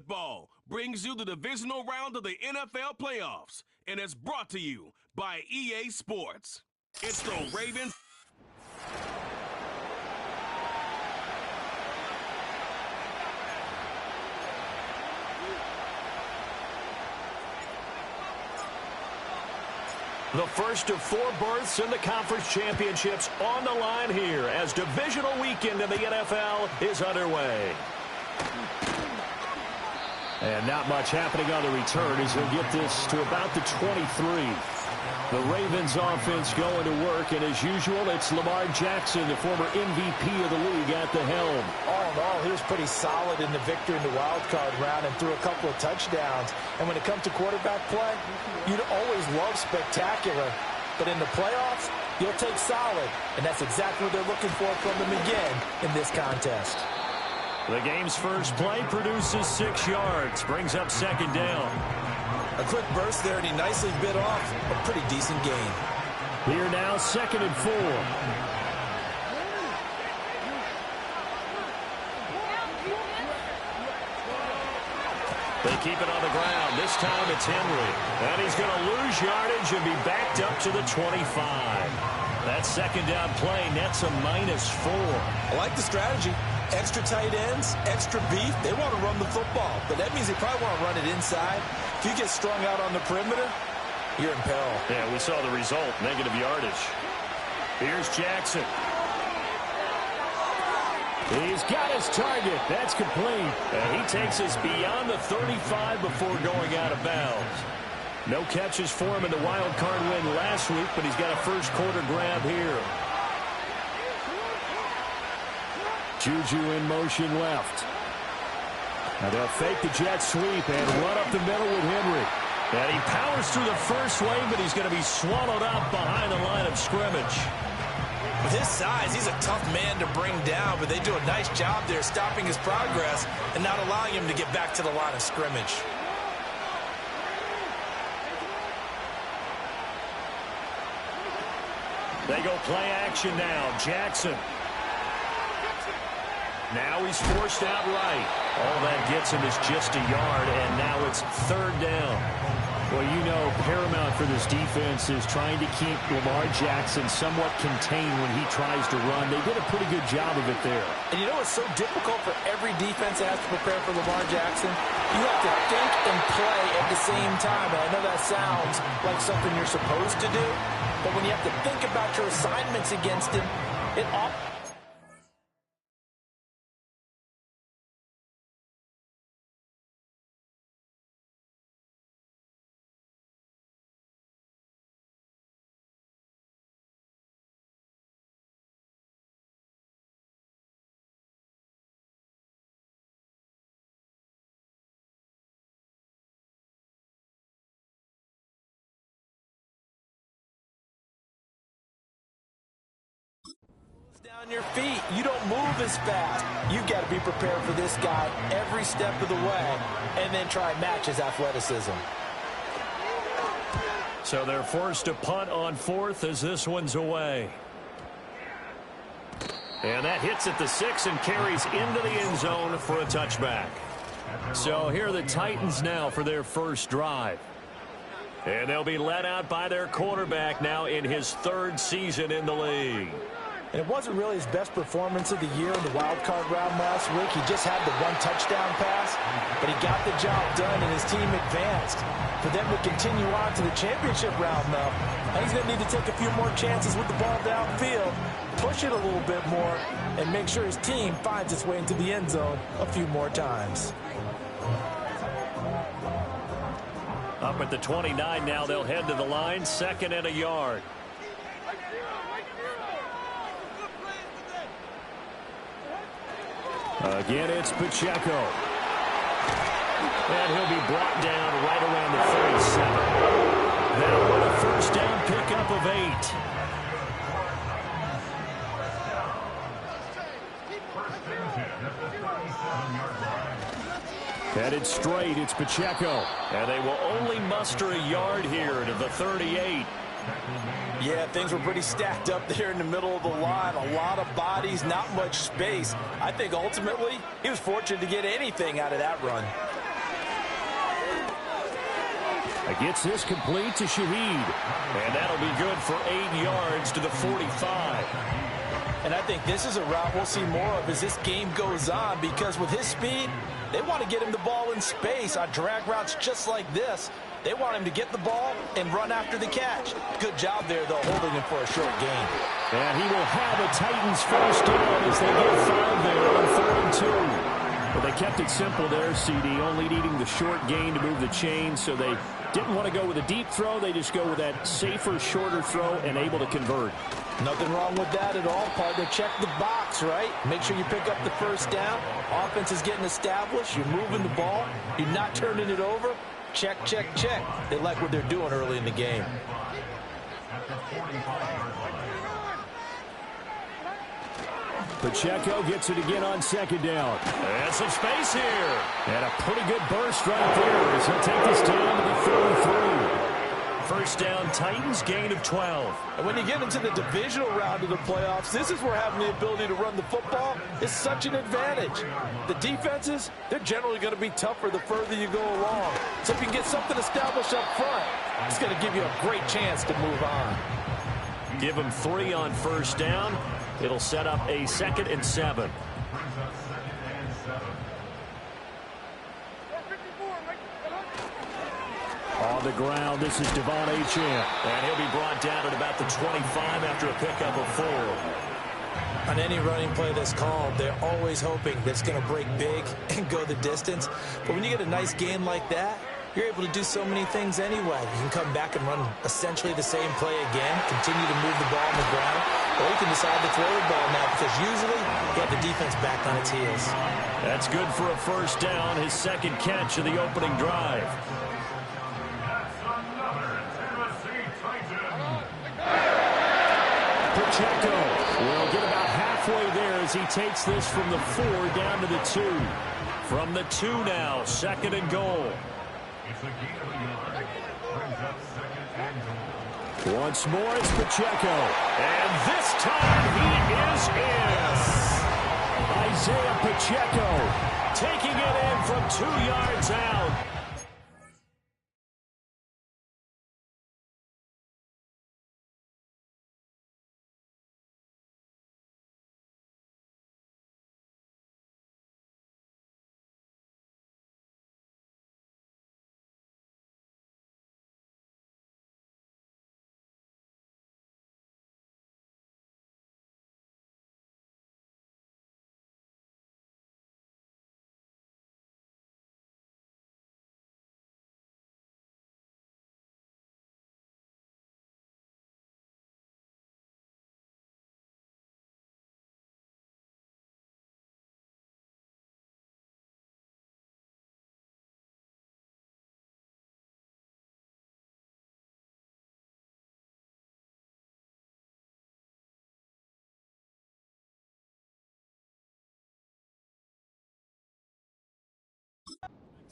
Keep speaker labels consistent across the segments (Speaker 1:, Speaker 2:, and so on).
Speaker 1: football brings you the divisional round of the NFL playoffs, and it's brought to you by EA Sports. It's the Ravens.
Speaker 2: The first of 4 berths in the conference championships on the line here as divisional weekend in the NFL is underway. And not much happening on the return as he'll get this to about the 23. The Ravens offense going to work, and as usual, it's Lamar Jackson, the former MVP of the league, at the helm.
Speaker 3: All in all, he was pretty solid in the victory in the wild card round and threw a couple of touchdowns. And when it comes to quarterback play, you'd always love spectacular. But in the playoffs, you'll take solid. And that's exactly what they're looking for from him again in this contest.
Speaker 2: The game's first play produces 6 yards, brings up second down.
Speaker 3: A quick burst there, and he nicely bit off a pretty decent gain.
Speaker 2: Here now, 2nd and 4. They keep it on the ground. This time it's Henry. And he's going to lose yardage and be backed up to the 25. That second down play nets a -4.
Speaker 3: I like the strategy. Extra tight ends, extra beef. They want to run the football, but that means they probably want to run it inside. If you get strung out on the perimeter, you're in peril.
Speaker 2: Yeah, we saw the result, negative yardage. Here's Jackson. He's got his target. That's complete. And he takes us beyond the 35 before going out of bounds. No catches for him in the wild card win last week, but he's got a first quarter grab here. Juju in motion left. Now they'll fake the jet sweep and run up the middle with Henry. And he powers through the first wave, but he's going to be swallowed up behind the line of scrimmage.
Speaker 3: With his size, he's a tough man to bring down, but they do a nice job there stopping his progress and not allowing him to get back to the line of scrimmage.
Speaker 2: They go play action now. Jackson. Now he's forced out right. All that gets him is just a yard, and now it's 3rd down. Well, you know, paramount for this defense is trying to keep Lamar Jackson somewhat contained when he tries to run. They did a pretty good job of it there.
Speaker 3: And you know it's so difficult for every defense that has to prepare for Lamar Jackson? You have to think and play at the same time. And I know that sounds like something you're supposed to do, but when you have to think about your assignments against him, it all... on your feet. You don't move as fast. You've got to be prepared for this guy every step of the way and then try and match his athleticism.
Speaker 2: So they're forced to punt on 4th as this one's away. And that hits at the 6 and carries into the end zone for a touchback. So here are the Titans now for their first drive. And they'll be led out by their quarterback now in his 3rd season in the league.
Speaker 3: And it wasn't really his best performance of the year in the wild card round last week. He just had the 1 touchdown pass, but he got the job done and his team advanced. For them to continue on to the championship round, though, he's going to need to take a few more chances with the ball downfield, push it a little bit more, and make sure his team finds its way into the end zone a few more times.
Speaker 2: Up at the 29 now, they'll head to the line, 2nd and a yard. Again, it's Pacheco. And he'll be brought down right around the 37. Now with a first down pickup of 8. Headed straight, it's Pacheco. And they will only muster a yard here to the 38.
Speaker 3: Yeah, things were pretty stacked up there in the middle of the line. A lot of bodies, not much space. I think ultimately he was fortunate to get anything out of that run.
Speaker 2: Gets this complete to Shaheed. And that'll be good for 8 yards to the 45.
Speaker 3: And I think this is a route we'll see more of as this game goes on, because with his speed, they want to get him the ball in space on drag routes just like this. They want him to get the ball and run after the catch. Good job there, though, holding him for a short gain.
Speaker 2: And he will have a Titans first down as they get 5 there on 4th and 2. But they kept it simple there, CD, only needing the short gain to move the chain, so they didn't want to go with a deep throw. They just go with that safer, shorter throw and able to convert.
Speaker 3: Nothing wrong with that at all, partner. Check the box, right? Make sure you pick up the first down. Offense is getting established. You're moving the ball. You're not turning it over. Check, check, check. They like what they're doing early in the game.
Speaker 2: Pacheco gets it again on 2nd down. And some space here. And a pretty good burst right there as he'll take this down to the 33. First down, Titans, gain of 12.
Speaker 3: And when you get into the divisional round of the playoffs, this is where having the ability to run the football is such an advantage. The defenses, they're generally going to be tougher the further you go along. So if you can get something established up front, it's going to give you a great chance to move on.
Speaker 2: Give him 3 on first down. It'll set up a 2nd and 7. On the ground, this is Devon Achane. And he'll be brought down at about the 25 after a pickup of 4.
Speaker 3: On any running play that's called, they're always hoping that it's going to break big and go the distance. But when you get a nice gain like that, you're able to do so many things anyway. You can come back and run essentially the same play again, continue to move the ball on the ground, or you can decide to throw the ball now because usually you have the defense back on its heels.
Speaker 2: That's good for a first down, his 2nd catch of the opening drive. Pacheco will get about halfway there as he takes this from the 4 down to the 2. From the 2 now, 2nd and goal. Once more, it's Pacheco. And this time he is in. Isaiah Pacheco taking it in from 2 yards out.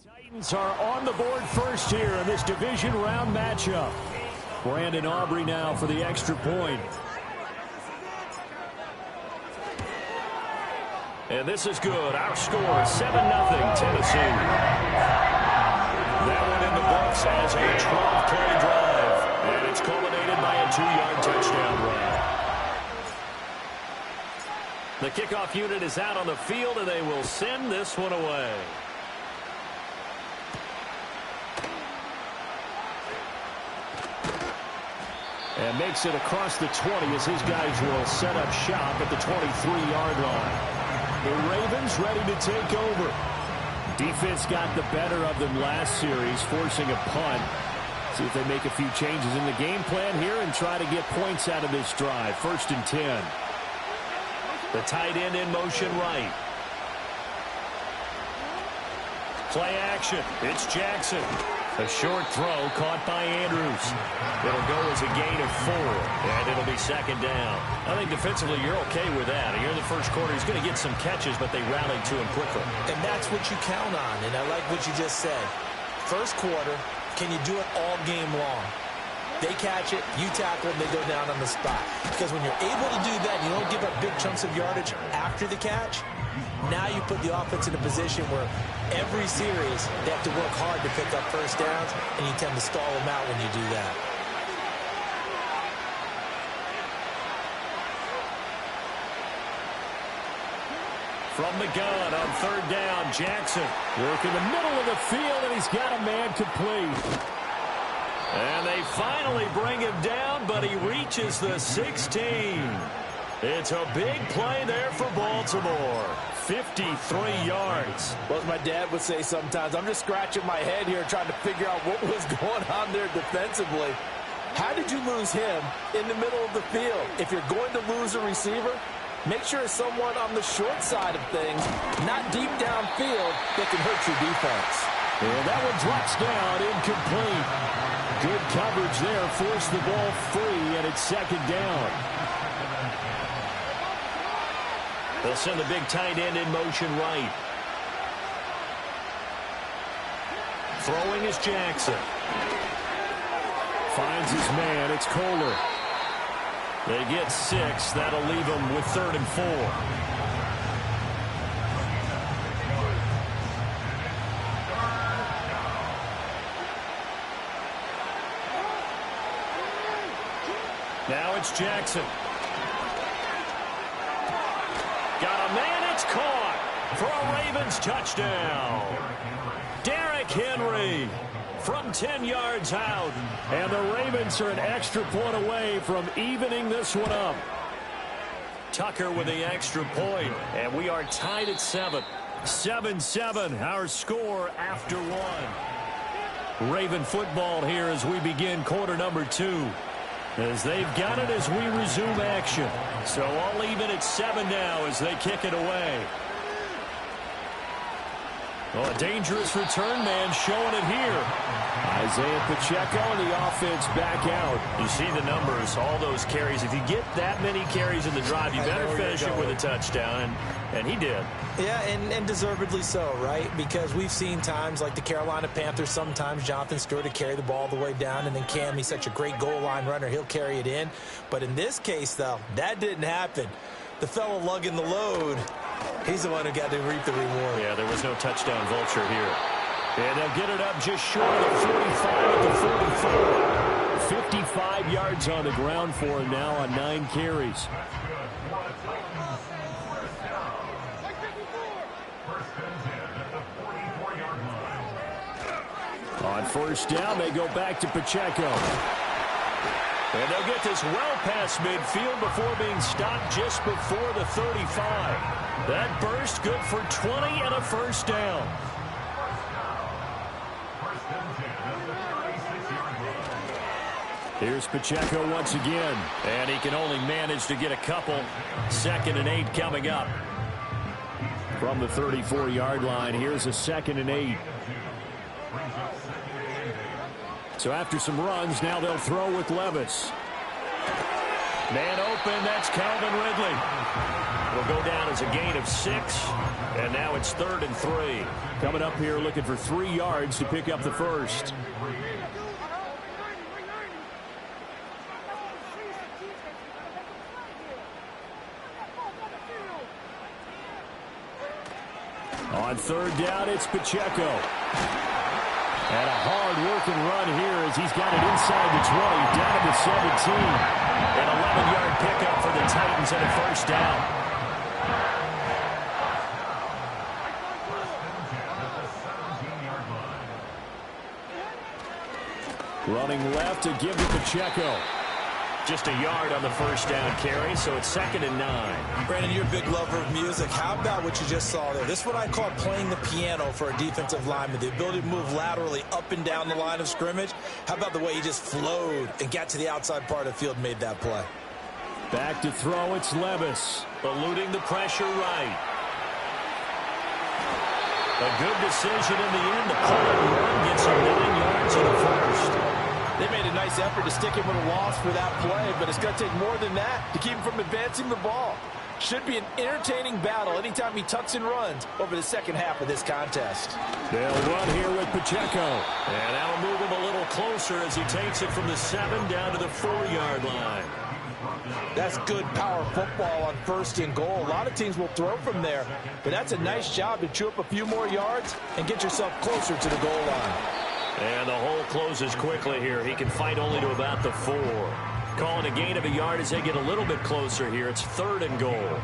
Speaker 2: Titans are on the board first here in this division round matchup. Brandon Aubrey now for the extra point. And this is good. Our score, 7-0 Tennessee. That one in the books as a 12-play drive. And it's culminated by a 2-yard touchdown run. The kickoff unit is out on the field, and they will send this one away. And makes it across the 20 as his guys will set up shop at the 23-yard line. The Ravens ready to take over. Defense got the better of them last series, forcing a punt. See if they make a few changes in the game plan here and try to get points out of this drive. 1st and 10. The tight end in motion right. Play action. It's Jackson. A short throw caught by Andrews. It'll go as a gain of 4, and it'll be 2nd down. I think defensively you're okay with that. Here in the first quarter, he's going to get some catches, but they rallied to him quickly.
Speaker 3: And that's what you count on, and I like what you just said. First quarter, can you do it all game long? They catch it, you tackle them, they go down on the spot. Because when you're able to do that, you don't give up big chunks of yardage after the catch, Now you put the offense in a position where every series they have to work hard to pick up first downs, and you tend to stall them out when you do that.
Speaker 2: From the gun on third down, Jackson working the middle of the field, and he's got a man complete. And they finally bring him down, but he reaches the 16. It's a big play there for Baltimore. 53 yards.
Speaker 3: Well, as my dad would say sometimes, I'm just scratching my head here trying to figure out what was going on there defensively. How did you lose him in the middle of the field? If you're going to lose a receiver, make sure it's someone on the short side of things, not deep downfield, that can hurt your defense.
Speaker 2: And that one drops down, incomplete. Good coverage there, forced the ball free, and it's second down. They'll send the big tight end in motion right. Throwing is Jackson. Finds his man, it's Kohler. They get 6. That'll leave them with 3rd and 4. Now it's Jackson. Got a man, it's caught for a Ravens touchdown. Derrick Henry from 10 yards out. And the Ravens are an extra point away from evening this one up. Tucker with the extra point, and we are tied at 7. 7-7, our score after 1. Raven football here as we begin quarter number 2. As they've got it as we resume action. So all even at 7 now as they kick it away. Well, a dangerous return man showing it here. Isaiah Pacheco and the offense back out. You see the numbers, all those carries. If you get that many carries in the drive, you better finish it with a touchdown, and he did.
Speaker 3: Yeah, and deservedly so, right? Because we've seen times like the Carolina Panthers, sometimes Jonathan Stewart to carry the ball all the way down, and then Cam, he's such a great goal line runner, he'll carry it in. But in this case, though, that didn't happen. The fellow lugging the load, he's the one who got to reap the reward.
Speaker 2: Yeah, there was no touchdown vulture here. And they'll get it up just short of 45 at the 44. 55 yards on the ground for him now on 9 carries. On first down, they go back to Pacheco. And they'll get this well past midfield before being stopped just before the 35. That burst good for 20 and a first down. Here's Pacheco once again. And he can only manage to get a couple. 2nd and 8 coming up. From the 34-yard line, here's a 2nd and 8. So after some runs, now they'll throw with Levis. Man open, that's Calvin Ridley. Will go down as a gain of 6, and now it's 3rd and 3. Coming up here looking for 3 yards to pick up the first. On third down, it's Pacheco. And a hard-working run here as he's got it inside the 20, down to the 17. An 11-yard pickup for the Titans and a first down. Running left to give to Pacheco. Just a yard on the first down carry, so it's 2nd and 9.
Speaker 3: Brandon, you're a big lover of music. How about what you just saw there? This is what I call playing the piano for a defensive lineman. The ability to move laterally up and down the line of scrimmage. How about the way he just flowed and got to the outside part of the field and made that play?
Speaker 2: Back to throw, it's Levis. Eluding the pressure right. A good decision in the end. The pull and run gets him 9 yards in the first.
Speaker 3: They made a nice effort to stick him with a loss for that play, but it's going to take more than that to keep him from advancing the ball. Should be an entertaining battle anytime he tucks and runs over the second half of this contest.
Speaker 2: They'll run here with Pacheco. And that'll move him a little closer as he takes it from the 7 down to the 4-yard line.
Speaker 3: That's good power football on 1st and goal. A lot of teams will throw from there, but that's a nice job to chew up a few more yards and get yourself closer to the goal line.
Speaker 2: And the hole closes quickly here. He can fight only to about the 4. Calling a gain of a yard as they get a little bit closer here. It's 3rd and goal.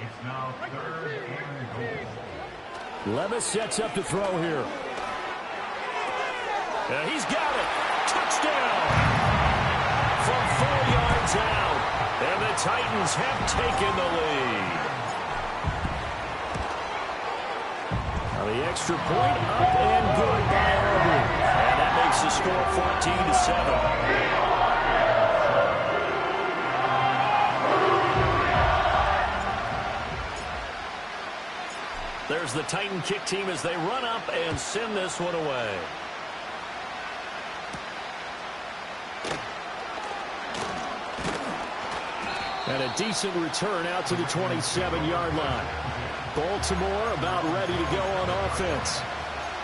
Speaker 4: It's now 3rd and goal.
Speaker 2: Levis sets up to throw here. And he's got it. Touchdown. From 4 yards out. And the Titans have taken the lead. Now the extra point up and good by Auburn. And that makes the score 14-7. There's the Titan kick team as they run up and send this one away. And a decent return out to the 27-yard line. Baltimore about ready to go on offense.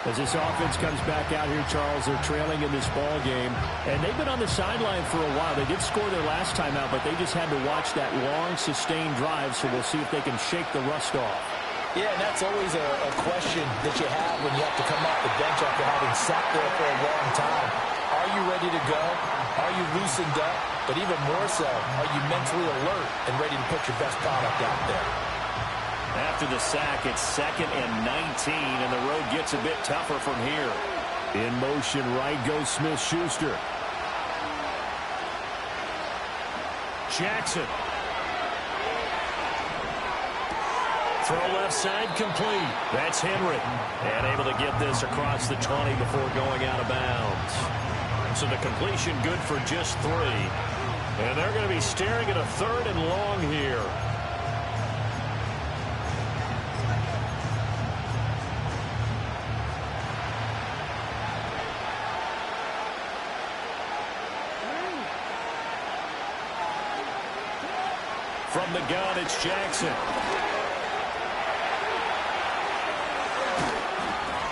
Speaker 2: As this offense comes back out here, Charles, they're trailing in this ball game. And they've been on the sideline for a while. They did score their last time out, but they just had to watch that long, sustained drive, so we'll see if they can shake the rust off.
Speaker 3: Yeah, and that's always a question that you have when you have to come off the bench after having sat there for a long time. Are you ready to go? Are you loosened up? But even more so, are you mentally alert and ready to put your best product out there?
Speaker 2: After the sack, it's 2nd and 19, and the road gets a bit tougher from here. In motion, right goes Smith-Schuster. Jackson. Throw left side complete. That's Henry. And able to get this across the 20 before going out of bounds. So the completion good for just 3. And they're going to be staring at a 3rd and long here. From the gun, it's Jackson.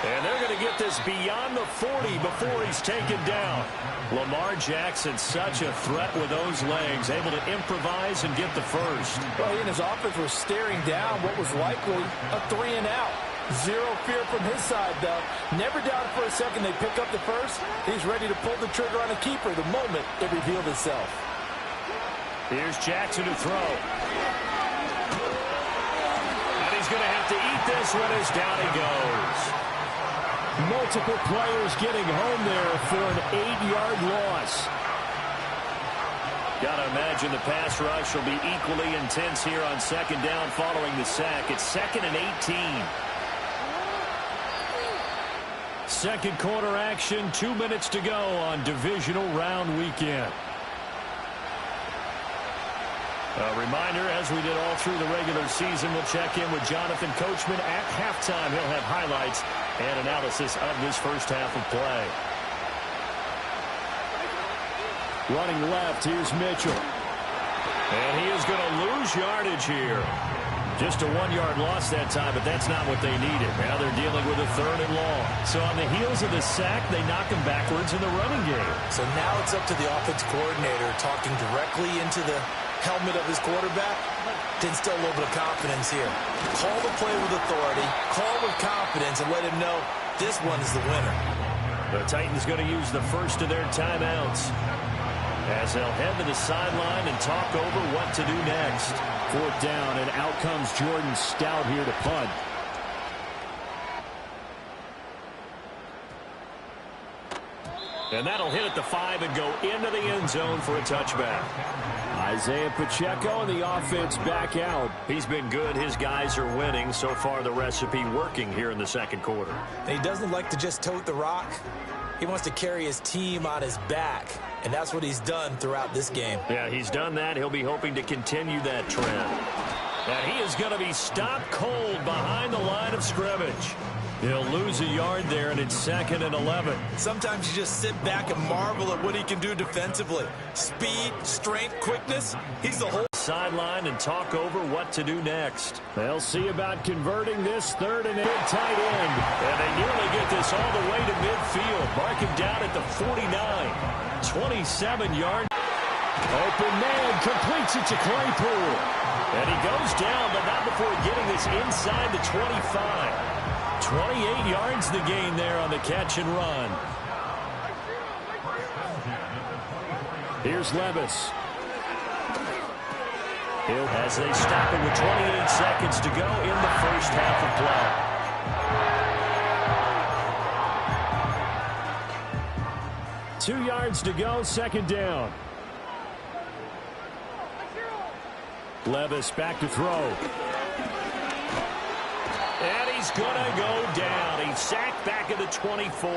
Speaker 2: And they're going to get this beyond the 40 before he's taken down. Lamar Jackson, such a threat with those legs, able to improvise and get the first.
Speaker 3: Well, he and his offense were staring down what was likely a 3-and-out. Zero fear from his side, though. Never doubted for a second they pick up the first. He's ready to pull the trigger on a keeper the moment it revealed itself.
Speaker 2: Here's Jackson to throw. And he's going to have to eat this one as down he goes. Multiple players getting home there for an 8-yard loss. Got to imagine the pass rush will be equally intense here on 2nd down following the sack. It's 2nd and 18. Second quarter action, 2 minutes to go on divisional round weekend. A reminder, as we did all through the regular season, we'll check in with Jonathan Coachman at halftime. He'll have highlights and analysis of this first half of play. Running left, here's Mitchell. And he is going to lose yardage here. Just a 1-yard loss that time, but that's not what they needed. Now they're dealing with a 3rd and long. So on the heels of the sack, they knock him backwards in the running game.
Speaker 3: So now it's up to the offense coordinator talking directly into the helmet of his quarterback to instill a little bit of confidence here. Call the play with authority, call with confidence, and let him know this one is the winner.
Speaker 2: The Titans going to use the first of their timeouts as they'll head to the sideline and talk over what to do next. 4th down, and out comes Jordan Stout here to punt. And that'll hit at the 5 and go into the end zone for a touchback. Isaiah Pacheco and the offense back out. He's been good. His guys are winning. So far, the recipe working here in the second quarter.
Speaker 3: He doesn't like to just tote the rock. He wants to carry his team on his back, and that's what he's done throughout this game.
Speaker 2: Yeah, he's done that. He'll be hoping to continue that trend. And he is going to be stopped cold behind the line of scrimmage. He'll lose a yard there, and it's 2nd and 11.
Speaker 3: Sometimes you just sit back and marvel at what he can do defensively. Speed, strength, quickness, he's the whole
Speaker 2: sideline and talk over what to do next. They'll see about converting this 3rd and 8 tight end. And they nearly get this all the way to midfield. Mark him down at the 49. 27-yard. Open man completes it to Claypool. And he goes down, but not before getting this inside the 25. 28 yards the gain there on the catch and run. Here's Levis. As they stop it with 28 seconds to go in the first half of play. 2 yards to go, second down. Levis back to throw. And he's going to go down. He's sacked back at the 24.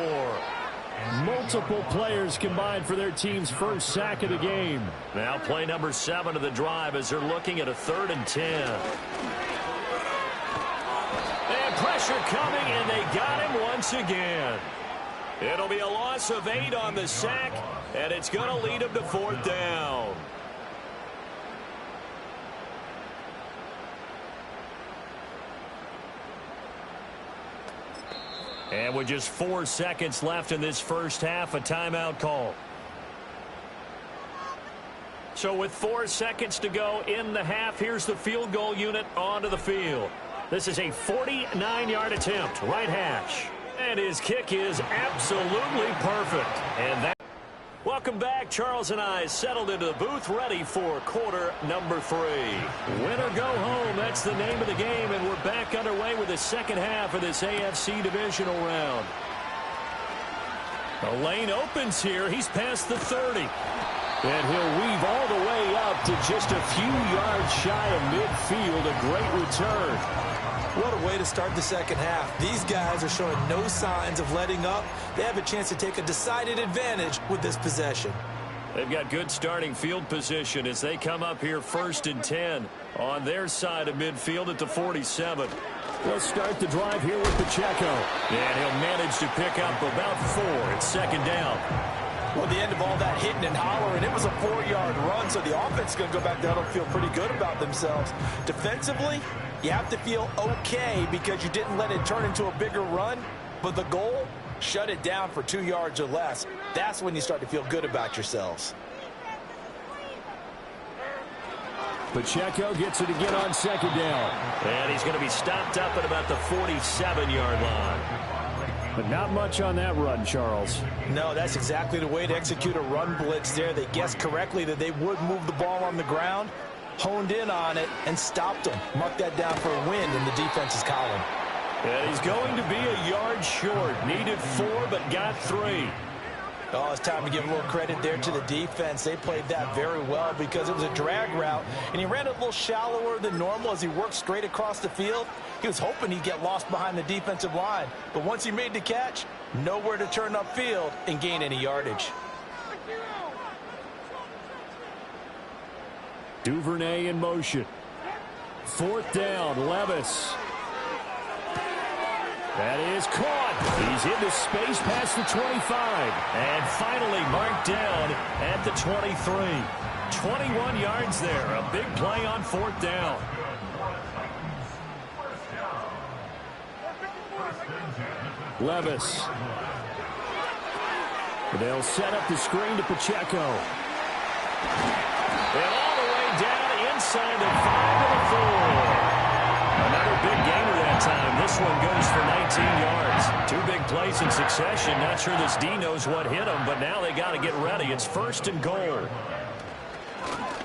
Speaker 2: Multiple players combined for their team's first sack of the game. Now play number 7 of the drive as they're looking at a 3rd and 10. And pressure coming, and they got him once again. It'll be a loss of 8 on the sack, and it's going to lead him to 4th down. And with just 4 seconds left in this first half, a timeout call. So with 4 seconds to go in the half, here's the field goal unit onto the field. This is a 49-yard attempt, right hash. And his kick is absolutely perfect. And that. Welcome back. Charles and I settled into the booth, ready for quarter number 3. Win or go home, that's the name of the game, and we're back underway with the second half of this AFC divisional round. The lane opens here. He's past the 30. And he'll weave all the way up to just a few yards shy of midfield. A great return.
Speaker 3: What a way to start the second half. These guys are showing no signs of letting up. They have a chance to take a decided advantage with this possession.
Speaker 2: They've got good starting field position as they come up here 1st and 10 on their side of midfield at the 47. They'll start the drive here with Pacheco. And he'll manage to pick up about 4 at 2nd down.
Speaker 3: Well, the end of all that hitting and hollering, it was a 4-yard run, so the offense is going to go back down and feel pretty good about themselves. Defensively, you have to feel okay because you didn't let it turn into a bigger run, but the goal, shut it down for 2 yards or less. That's when you start to feel good about yourselves.
Speaker 2: Pacheco gets it again on 2nd down. And he's going to be stopped up at about the 47-yard line. But not much on that run, Charles.
Speaker 3: No, that's exactly the way to execute a run blitz there. They guessed correctly that they would move the ball on the ground, honed in on it, and stopped them. Mark that down for a win in the defense's column.
Speaker 2: And he's going to be a yard short. Needed 4, but got 3.
Speaker 3: Oh, it's time to give a little credit there to the defense. They played that very well because it was a drag route, and he ran it a little shallower than normal as he worked straight across the field. He was hoping he'd get lost behind the defensive line, but once he made the catch, nowhere to turn upfield and gain any yardage.
Speaker 2: Duvernay in motion. 4th down, Levis. That is caught. He's into space past the 25. And finally marked down at the 23. 21 yards there. A big play on 4th down. Levis. They'll set up the screen to Pacheco. And all the way down inside the 5 to the 4. Another big gainer that time. This one goes for 19 yards. 2 big plays in succession. Not sure this D knows what hit him, but now they got to get ready. It's 1st and goal.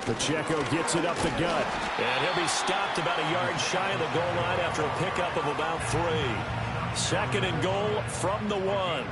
Speaker 2: Pacheco gets it up the gut. And he'll be stopped about a yard shy of the goal line after a pickup of about 3. 2nd and goal from the 1.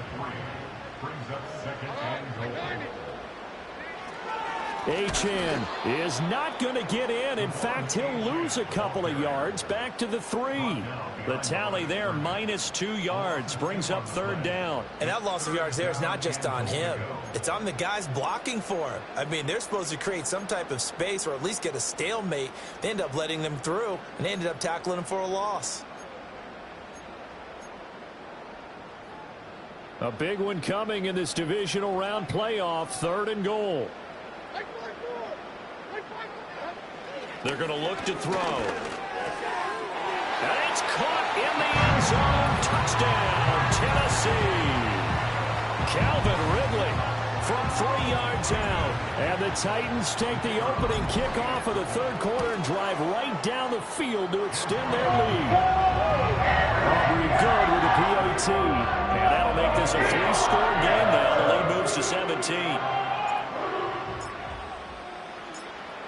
Speaker 2: Achane is not going to get in. In fact, he'll lose a couple of yards back to the 3. The tally there, minus 2 yards, brings up 3rd down.
Speaker 3: And that loss of yards there is not just on him. It's on the guys blocking for him. I mean, they're supposed to create some type of space or at least get a stalemate. They end up letting them through, and they ended up tackling him for a loss.
Speaker 2: A big one coming in this divisional round playoff, 3rd and goal. They're going to look to throw. And it's caught in the end zone. Touchdown, Tennessee. Calvin Ridley from 3 yards out. And the Titans take the opening kickoff of the third quarter and drive right down the field to extend their lead. Aubrey good with the PAT. And that'll make this a 3-score game now. The lead moves to 17.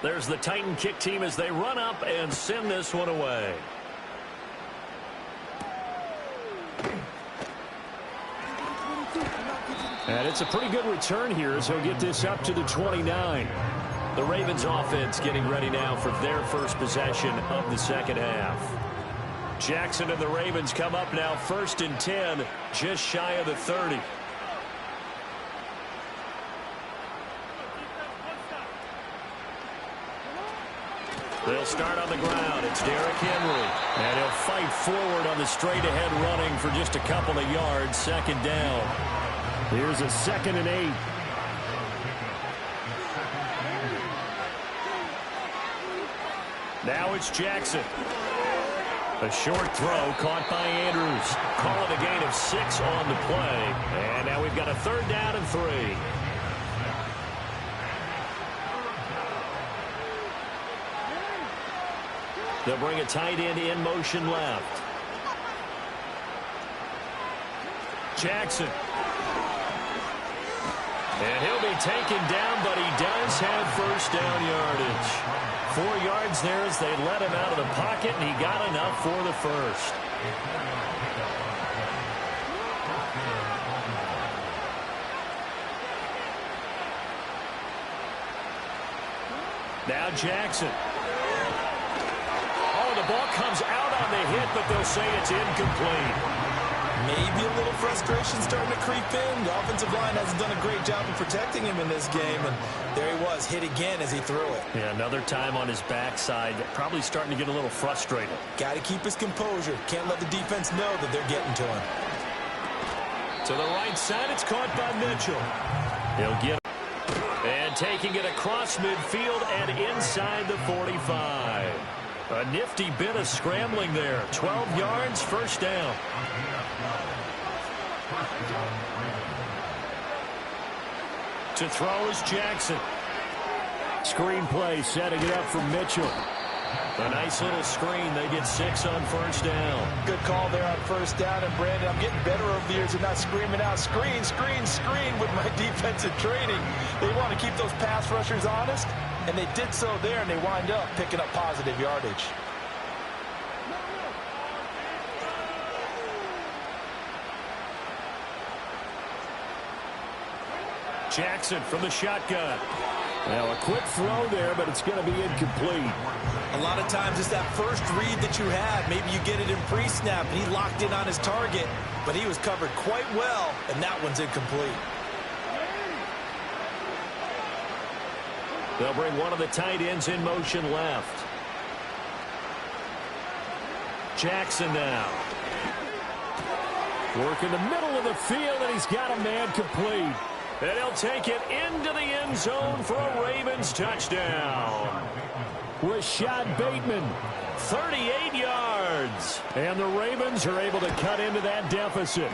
Speaker 2: There's the Titan kick team as they run up and send this one away. And it's a pretty good return here as he'll get this up to the 29. The Ravens offense getting ready now for their first possession of the second half. Jackson and the Ravens come up now 1st and 10, just shy of the 30. They'll start on the ground. It's Derrick Henry. And he'll fight forward on the straight-ahead running for just a couple of yards. 2nd down. Here's a 2nd and 8. Now it's Jackson. A short throw caught by Andrews. Call it a gain of 6 on the play. And now we've got a 3rd down and 3. They'll bring a tight end in motion left. Jackson. And he'll be taken down, but he does have 1st down yardage. 4 yards there as they let him out of the pocket, and he got enough for the 1st. Now Jackson. Oh, the ball comes out on the hit, but they'll say it's incomplete.
Speaker 3: Maybe a little frustration starting to creep in. The offensive line hasn't done a great job of protecting him in this game, and there he was, hit again as he threw it.
Speaker 2: Yeah, another time on his backside, probably starting to get a little frustrated.
Speaker 3: Got to keep his composure. Can't let the defense know that they're getting to him.
Speaker 2: To the right side, it's caught by Mitchell. He'll get it. And taking it across midfield and inside the 45. A nifty bit of scrambling there. 12 yards, 1st down. To throw is Jackson. Screen play, setting it up for Mitchell. A nice little screen. They get 6 on 1st down.
Speaker 3: Good call there on 1st down. And, Brandon, I'm getting better over the years of not screaming out, screen, screen, screen with my defensive training. They want to keep those pass rushers honest, and they did so there, and they wind up picking up positive yardage.
Speaker 2: Jackson from the shotgun. Now a quick throw there, but it's going to be incomplete.
Speaker 3: A lot of times it's that first read that you had. Maybe you get it in pre-snap, and he locked in on his target, but he was covered quite well, and that one's incomplete.
Speaker 2: They'll bring one of the tight ends in motion left. Jackson now. Work in the middle of the field, and he's got a man complete. And he'll take it into the end zone for a Ravens touchdown. Rashad Bateman, 38 yards. And the Ravens are able to cut into that deficit.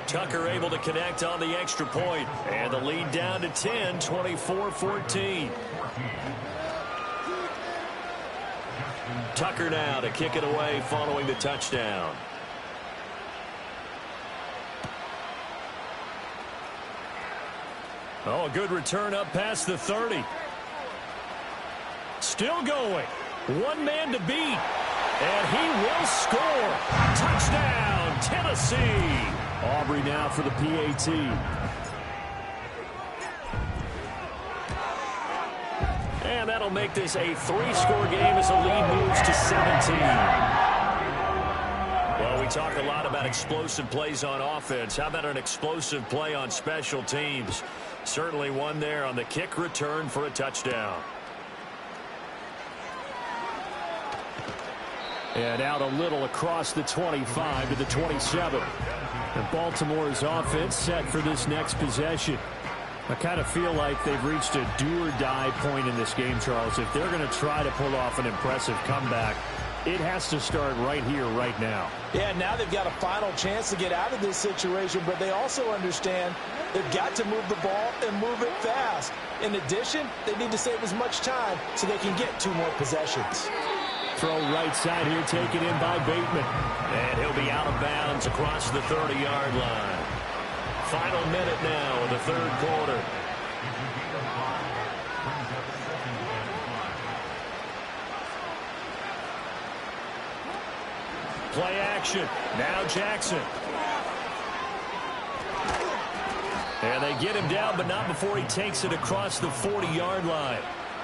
Speaker 2: Tucker able to connect on the extra point. And the lead down to 10, 24-14. Tucker now to kick it away following the touchdown. Oh, a good return up past the 30. Still going. One man to beat. And he will score. Touchdown, Tennessee. Aubrey now for the PAT. And that'll make this a 3-score game as the lead moves to 17. Well, we talk a lot about explosive plays on offense. How about an explosive play on special teams? Certainly one there on the kick return for a touchdown. And out a little across the 25 to the 27. And Baltimore's offense set for this next possession. I kind of feel like they've reached a do-or-die point in this game, Charles. If they're going to try to pull off an impressive comeback, It has to start right here, right now.
Speaker 3: Yeah, now they've got a final chance to get out of this situation, but they also understand they've got to move the ball and move it fast. In addition, they need to save as much time so they can get 2 more possessions.
Speaker 2: Throw right side here, taken in by Bateman.
Speaker 5: And he'll be out of bounds across the 30-yard line. Final minute now of the third quarter.
Speaker 2: Play action. Now Jackson. And they get him down, but not before he takes it across the 40-yard line.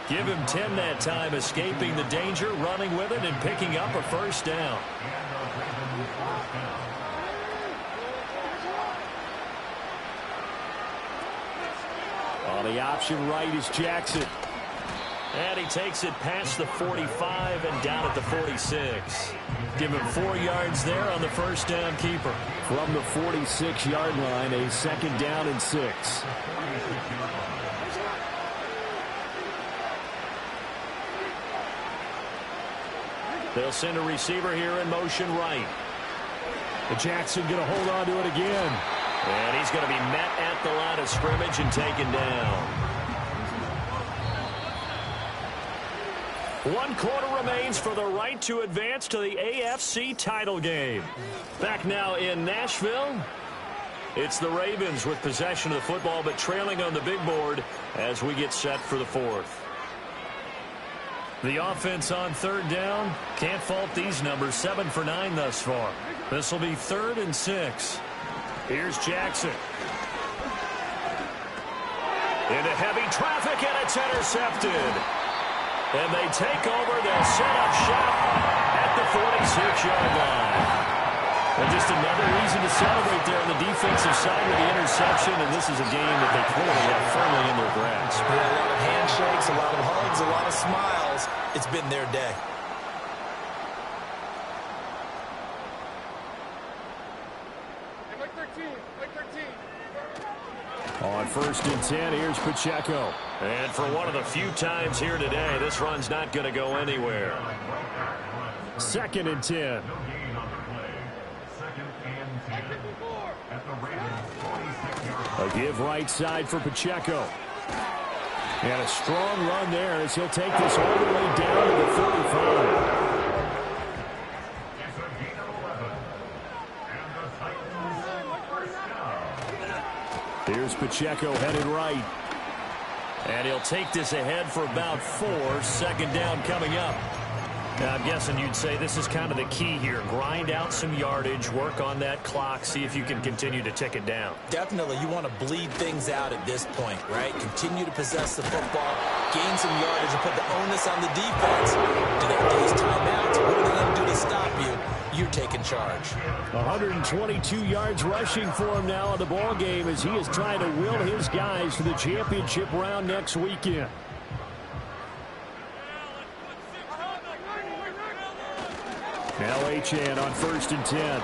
Speaker 2: Give him 10 that time, escaping the danger, running with it, and picking up a first down. On the option right is Jackson.
Speaker 5: And he takes it past the 45 and down at the 46. Give him 4 yards there on the first down keeper.
Speaker 2: From the 46-yard line, a second down and 6.
Speaker 5: They'll send a receiver here in motion right.
Speaker 2: Jackson going to hold on to it again.
Speaker 5: And he's going to be met at the line of scrimmage and taken down. 1 quarter remains for the right to advance to the AFC title game. Back now in Nashville, it's the Ravens with possession of the football, but trailing on the big board as we get set for the 4th. The offense on third down, can't fault these numbers, 7 for 9 thus far. This will be 3rd and 6. Here's Jackson. Into heavy traffic, and it's intercepted. And they take over. They'll set up shop at the 46-yard line. And just another reason to celebrate there on the defensive side with the interception. And this is a game that they clearly have firmly in their grasp.
Speaker 3: Yeah, a lot of handshakes, a lot of hugs, a lot of smiles. It's been their day.
Speaker 2: On 1st and 10, here's Pacheco.
Speaker 5: And for one of the few times here today, this run's not going to go anywhere.
Speaker 2: 2nd and 10. A give right side for Pacheco. And a strong run there as he'll take this all the way down to the 35. Here's Pacheco headed right.
Speaker 5: And he'll take this ahead for about 4. 2nd down coming up. Now, I'm guessing you'd say this is kind of the key here. Grind out some yardage, work on that clock, see if you can continue to tick it down.
Speaker 3: Definitely, you want to bleed things out at this point, right? Continue to possess the football, gain some yardage, and put the onus on the defense. Do they use timeouts? What are they going to do to stop you? You're taking charge.
Speaker 2: 122 yards rushing for him now in the ball game as he is trying to will his guys to the championship round next weekend. Now Achane on 1st and 10.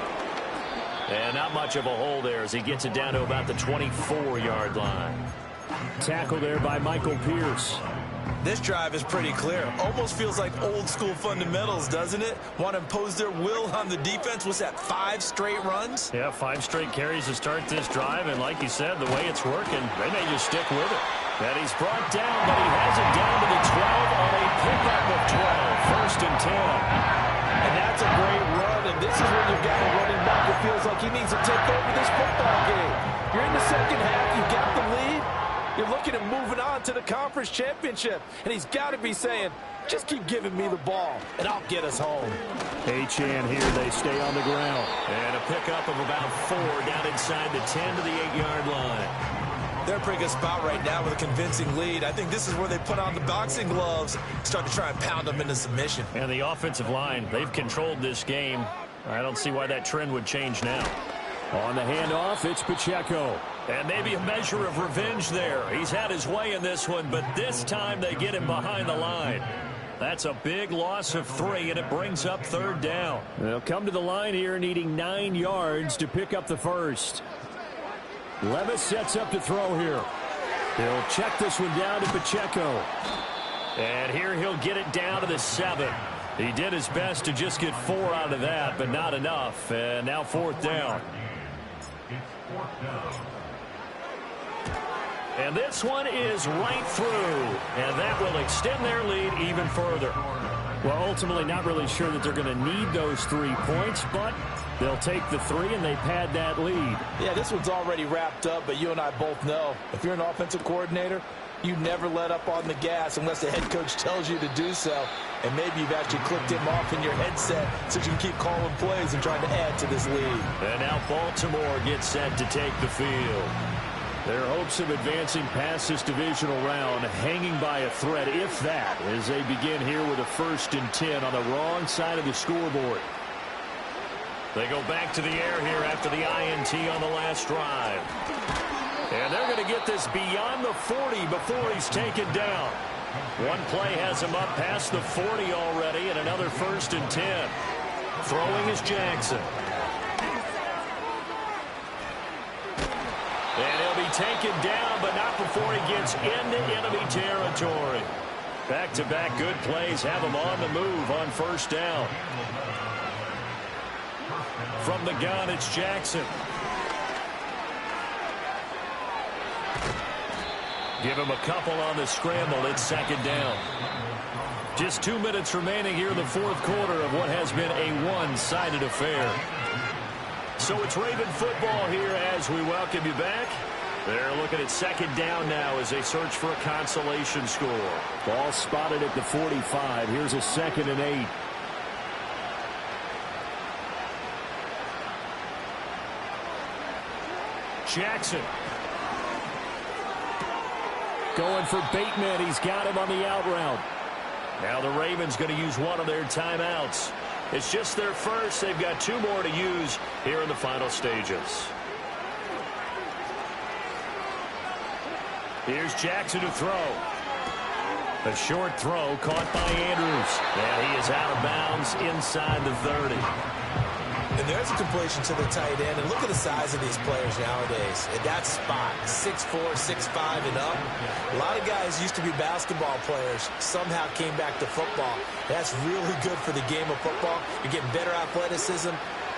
Speaker 5: And not much of a hole there as he gets it down to about the 24-yard line.
Speaker 2: Tackle there by Michael Pierce.
Speaker 3: This drive is pretty clear. Almost feels like old school fundamentals, doesn't it? Want to impose their will on the defense. What's that, 5 straight runs?
Speaker 5: Yeah, 5 straight carries to start this drive. And like you said, the way it's working, they may just stick with it. And he's brought down, but he has it down to the 12 on a pickup of 12. 1st and 10.
Speaker 3: And that's a great run, and this is when you've got a running back that feels like he needs to take over this football game. You're in the second half, you got the lead. You're looking at moving on to the conference championship, and he's got to be saying, just keep giving me the ball, and I'll get us home.
Speaker 2: Achane here, they stay on the ground.
Speaker 5: And a pickup of about 4 down inside the 10 to the 8-yard line.
Speaker 3: They're in a pretty good spot right now with a convincing lead. I think this is where they put on the boxing gloves, start to try and pound them into submission.
Speaker 5: And the offensive line, they've controlled this game. I don't see why that trend would change now.
Speaker 2: On the handoff, it's Pacheco.
Speaker 5: And maybe a measure of revenge there. He's had his way in this one, but this time they get him behind the line. That's a big loss of 3, and it brings up 3rd down.
Speaker 2: They'll come to the line here needing 9 yards to pick up the first. Levis sets up to throw here. He'll check this one down to Pacheco.
Speaker 5: And here he'll get it down to the 7.
Speaker 2: He did his best to just get 4 out of that, but not enough. And now 4th down. And this one is right through. And that will extend their lead even further. Well, ultimately not really sure that they're going to need those 3 points, but they'll take the 3 and they pad that lead.
Speaker 3: Yeah, this one's already wrapped up, but you and I both know if you're an offensive coordinator, you never let up on the gas unless the head coach tells you to do so. And maybe you've actually clicked him off in your headset so you can keep calling plays and trying to add to this lead.
Speaker 2: And now Baltimore gets set to take the field. Their hopes of advancing past this divisional round hanging by a thread, if that, as they begin here with a 1st and 10 on the wrong side of the scoreboard. They go back to the air here after the INT on the last drive. And they're going to get this beyond the 40 before he's taken down. One play has him up past the 40 already, and another 1st and 10. Throwing is Jackson. And he'll be taken down, but not before he gets into enemy territory. Back-to-back good plays have him on the move on 1st down. From the gun, it's Jackson. Give him a couple on the scramble. It's 2nd down. Just 2 minutes remaining here in the 4th quarter of what has been a one-sided affair. So it's Raven football here as we welcome you back. They're looking at 2nd down now as they search for a consolation score. Ball spotted at the 45. Here's a 2nd and 8. Jackson. Going for Bateman. He's got him on the out route. Now the Ravens going to use one of their timeouts. It's just their first. They've got 2 more to use here in the final stages. Here's Jackson to throw. A short throw caught by Andrews. And he is out of bounds inside the 30.
Speaker 3: And there's a completion to the tight end. And look at the size of these players nowadays. At that spot, 6'4", 6'5", and up. A lot of guys used to be basketball players, somehow came back to football. That's really good for the game of football. You're getting better athleticism,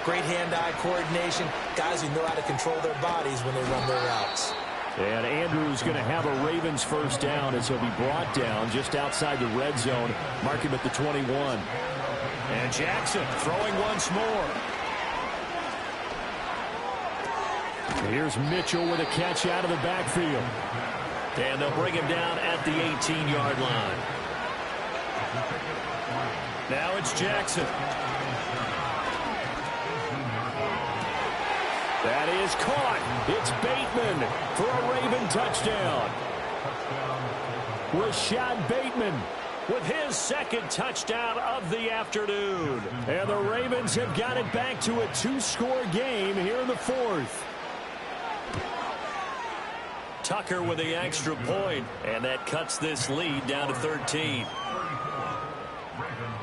Speaker 3: great hand-eye coordination, guys who know how to control their bodies when they run their routes.
Speaker 2: And Andrews going to have a Ravens 1st down as he'll be brought down just outside the red zone. Mark him at the 21. And Jackson throwing once more. Here's Mitchell with a catch out of the backfield. And they'll bring him down at the 18-yard line. Now it's Jackson. That is caught. It's Bateman for a Raven touchdown. Rashad Bateman with his 2nd touchdown of the afternoon. And the Ravens have got it back to a 2-score game here in the 4th. Tucker with the extra point, and that cuts this lead down to 13.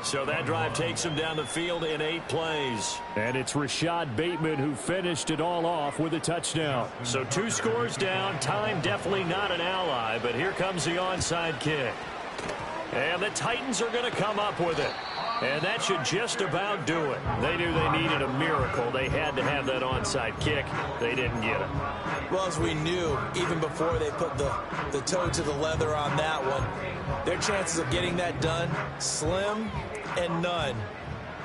Speaker 2: So that drive takes him down the field in 8 plays. And it's Rashad Bateman who finished it all off with a touchdown. So 2 scores down. Time definitely not an ally, but here comes the onside kick. And the Titans are going to come up with it. And that should just about do it. They knew they needed a miracle. They had to have that onside kick. They didn't get it.
Speaker 3: Well, as we knew, even before they put the toe to the leather on that one, their chances of getting that done, slim and none.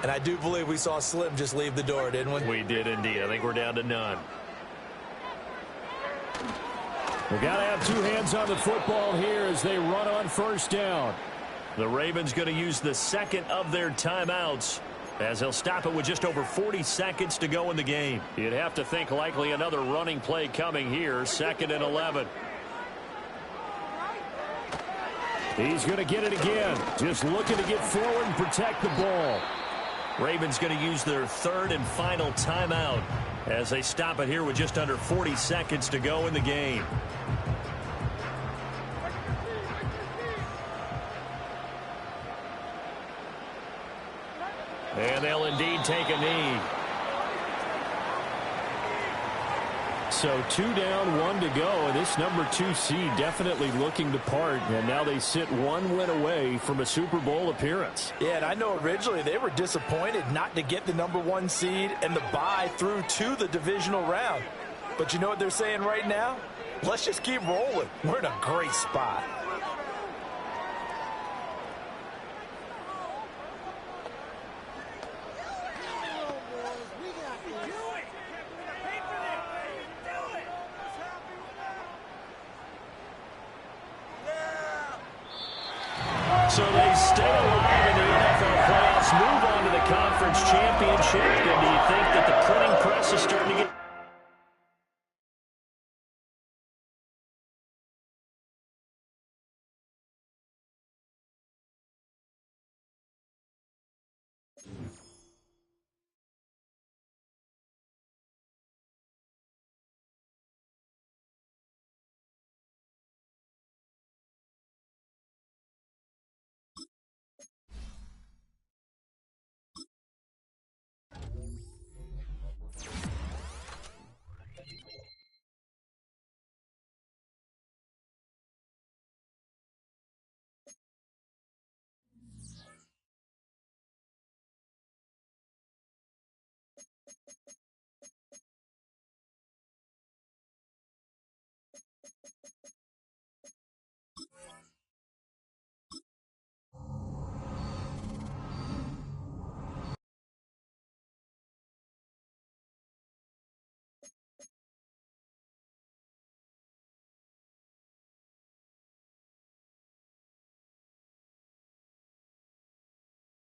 Speaker 3: And I do believe we saw Slim just leave the door, didn't we?
Speaker 2: We did indeed. I think we're down to none. We got to have 2 hands on the football here as they run on 1st down. The Ravens going to use the 2nd of their timeouts as they'll stop it with just over 40 seconds to go in the game. You'd have to think likely another running play coming here, 2nd and 11. He's going to get it again. Just looking to get forward and protect the ball. Ravens going to use their 3rd and final timeout as they stop it here with just under 40 seconds to go in the game. And they'll indeed take a knee. So 2 down, 1 to go, and this number 2 seed definitely looking to part, and now they sit 1 win away from a Super Bowl appearance.
Speaker 3: Yeah, and I know originally they were disappointed not to get the number 1 seed and the bye through to the divisional round. But you know what they're saying right now? Let's just keep rolling. We're in a great spot.
Speaker 5: So they stay alive in the NFL playoffs, move on to the conference championship. And do you think that the printing press is starting to get...